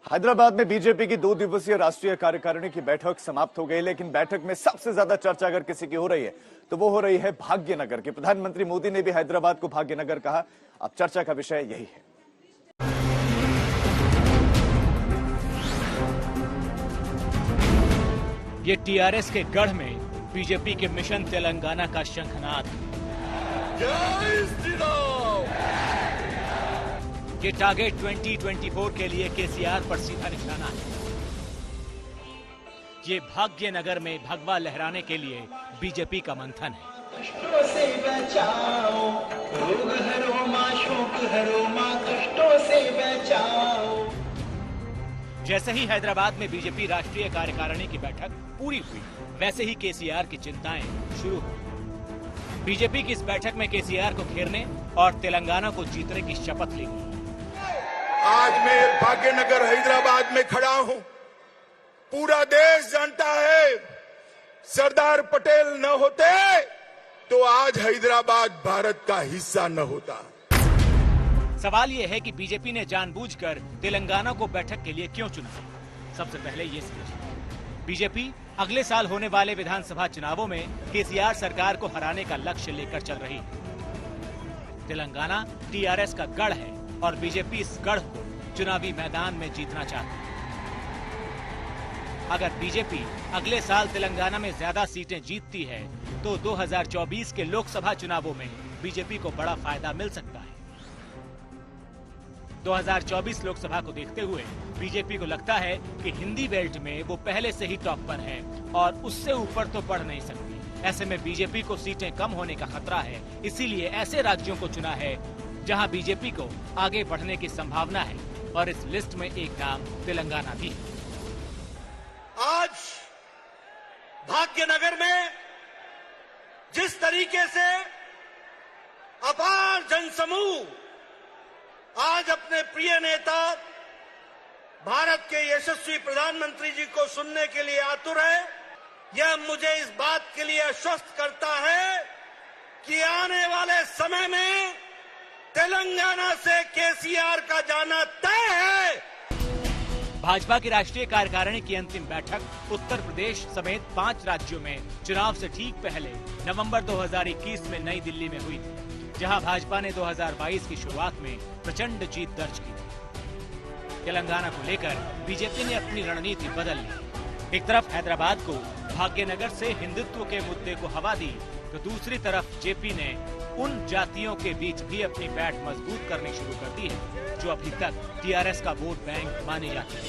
हैदराबाद में बीजेपी की 2 दिवसीय राष्ट्रीय कार्यकारिणी की बैठक समाप्त हो गई, लेकिन बैठक में सबसे ज्यादा चर्चा अगर किसी की हो रही है तो वो हो रही है भाग्यनगर की। प्रधानमंत्री मोदी ने भी हैदराबाद को भाग्यनगर कहा। अब चर्चा का विषय यही है। ये टीआरएस के गढ़ में बीजेपी के मिशन तेलंगाना का शंखनाद। ये टारगेट 2024 के लिए केसीआर पर सीधा निशाना है। ये भाग्यनगर में भगवा लहराने के लिए बीजेपी का मंथन है। कष्टों से बचाओ, रोग हरो मां, शोक हरो मां, कष्टों से बचाओ। जैसे ही हैदराबाद में बीजेपी राष्ट्रीय कार्यकारिणी की बैठक पूरी हुई, वैसे ही केसीआर की चिंताएं शुरू हुई। बीजेपी की इस बैठक में केसीआर को घेरने और तेलंगाना को जीतने की शपथ ली गई। आज मैं भाग्यनगर हैदराबाद में खड़ा हूं। पूरा देश जानता है, सरदार पटेल न होते तो आज हैदराबाद भारत का हिस्सा न होता। सवाल यह है कि बीजेपी ने जानबूझकर तेलंगाना को बैठक के लिए क्यों चुना। सबसे पहले ये समझिए, बीजेपी अगले साल होने वाले विधानसभा चुनावों में केसीआर सरकार को हराने का लक्ष्य लेकर चल रही है। तेलंगाना टीआरएस का गढ़ है और बीजेपी इस गढ़ को चुनावी मैदान में जीतना चाहती है। अगर बीजेपी अगले साल तेलंगाना में ज्यादा सीटें जीतती है तो 2024 के लोकसभा चुनावों में बीजेपी को बड़ा फायदा मिल सकता है। 2024 लोकसभा को देखते हुए बीजेपी को लगता है कि हिंदी बेल्ट में वो पहले से ही टॉप पर है और उससे ऊपर तो बढ़ नहीं सकती। ऐसे में बीजेपी को सीटें कम होने का खतरा है, इसीलिए ऐसे राज्यों को चुना है जहां बीजेपी को आगे बढ़ने की संभावना है, और इस लिस्ट में एक नाम तेलंगाना भी है। आज भाग्यनगर में जिस तरीके से अपार जनसमूह आज अपने प्रिय नेता भारत के यशस्वी प्रधानमंत्री जी को सुनने के लिए आतुर है, यह मुझे इस बात के लिए आश्वस्त करता है कि आने वाले समय में तेलंगाना से केसीआर का जाना तय है। भाजपा की राष्ट्रीय कार्यकारिणी की अंतिम बैठक उत्तर प्रदेश समेत 5 राज्यों में चुनाव से ठीक पहले नवंबर 2021 में नई दिल्ली में हुई थी, जहां भाजपा ने 2022 की शुरुआत में प्रचंड जीत दर्ज की थी। तेलंगाना को लेकर बीजेपी ने अपनी रणनीति बदल ली। एक तरफ हैदराबाद को भाग्यनगर से हिंदुत्व के मुद्दे को हवा दी, तो दूसरी तरफ जेपी ने उन जातियों के बीच भी अपनी बैठ मजबूत करनी शुरू कर दी है जो अभी तक टीआरएस का वोट बैंक मानी जाती है।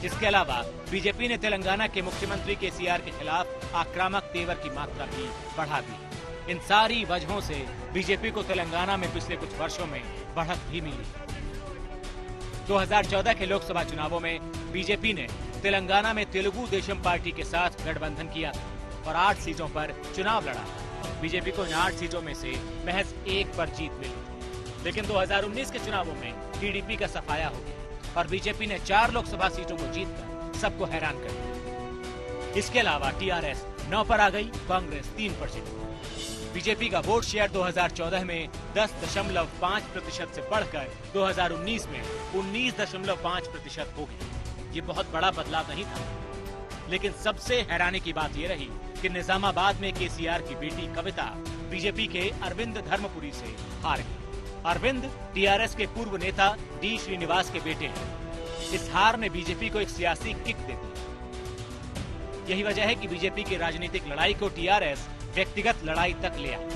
इसके अलावा बीजेपी ने तेलंगाना के मुख्यमंत्री केसीआर के खिलाफ आक्रामक तेवर की मात्रा भी बढ़ा दी। इन सारी वजहों से बीजेपी को तेलंगाना में पिछले कुछ वर्षों में बढ़त भी मिली। 2014 के लोकसभा चुनावों में बीजेपी ने तेलंगाना में तेलुगु देशम पार्टी के साथ गठबंधन किया और 8 सीटों पर चुनाव लड़ा। बीजेपी को इन 8 सीटों में से महज 1 पर जीत मिली। लेकिन 2019 के चुनावों में टीडीपी का सफाया हो गया और बीजेपी ने 4 लोकसभा सीटों को जीतकर सबको हैरान कर दिया। इसके अलावा टीआरएस 9 पर आ गई, कांग्रेस 3 पर जीती। बीजेपी का वोट शेयर 2014 में 10.5% से बढ़कर 2019 में 19.5% हो गया। ये बहुत बड़ा बदलाव नहीं था, लेकिन सबसे हैरानी की बात यह रही कि निजामाबाद में केसीआर की बेटी कविता बीजेपी के अरविंद धर्मपुरी से हार गई। अरविंद टीआरएस के पूर्व नेता डी श्रीनिवास के बेटे हैं। इस हार ने बीजेपी को एक सियासी किक दे दी। यही वजह है कि बीजेपी की राजनीतिक लड़ाई को टीआरएस व्यक्तिगत लड़ाई तक ले आया।